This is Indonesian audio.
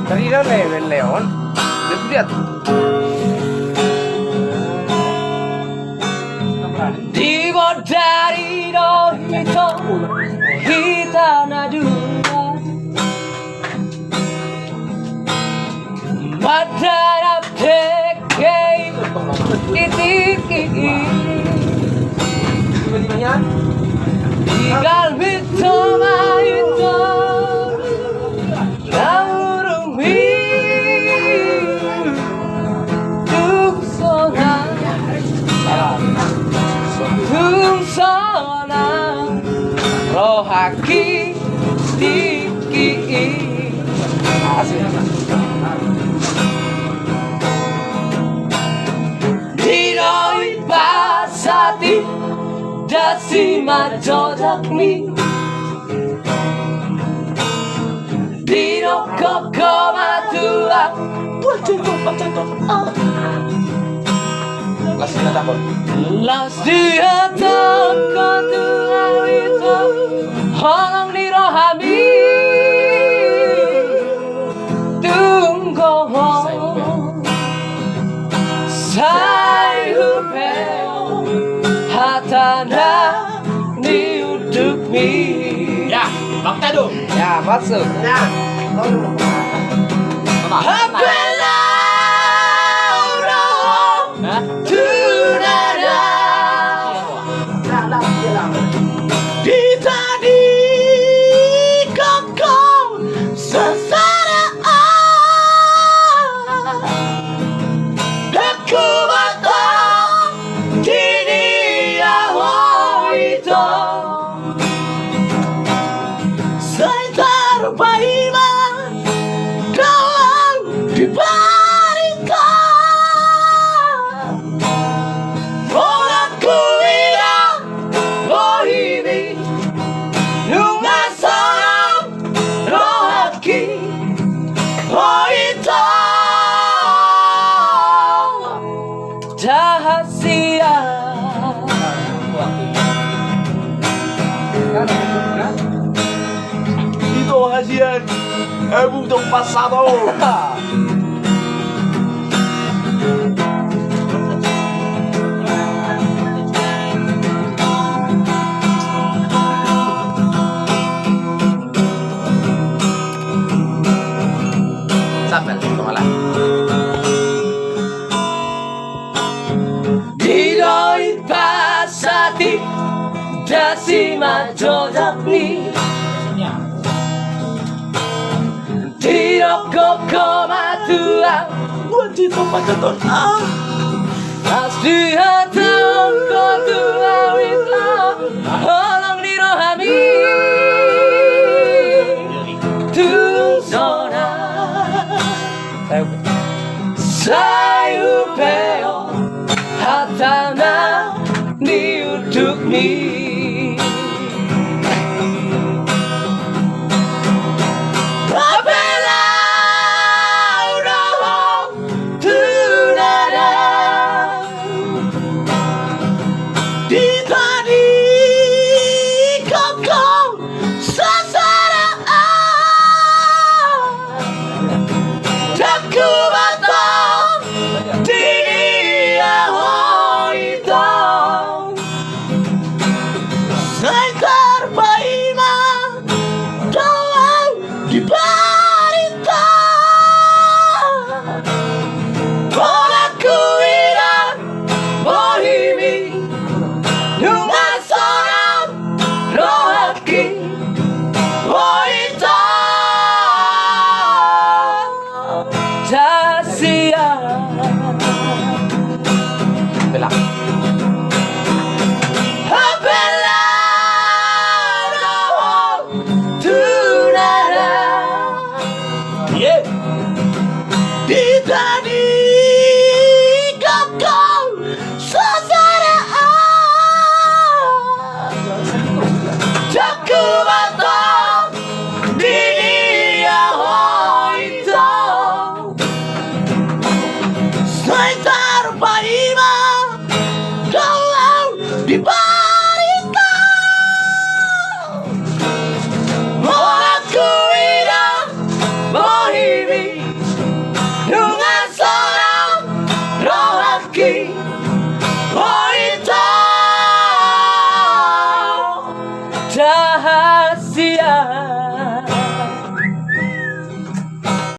Kanina leon. Lihat. Di dari no hito hita nadura Madara peke itiki Igal hito mahito Naurumi Tuksona Tungsona Rohaki Tiki Diroi pasati Dasima jodakmi Dino koko matua Lasih na takot. Las dia takut itu Holong di rohami Tunggu Sai hupeo Hatana Ni udukmi Ya, Bang Tado. Ya, masuk. Ya. Apela Tunara Di tadi koko sesara Aku mata Kini awal itu Saya terpaima Dalam di barikan Orangku ia Oh ini Nunga sayang Rohaki Oh itu Jahasia Itu hasian. Butuh pasado. Sampai malah. Diroi pasati Dasima jodakni Tiro koko matua Wajito pacaton. As dia tahu kau tua itu Holong di rohami Tungsona Sayupeo Hatana Ni udukmi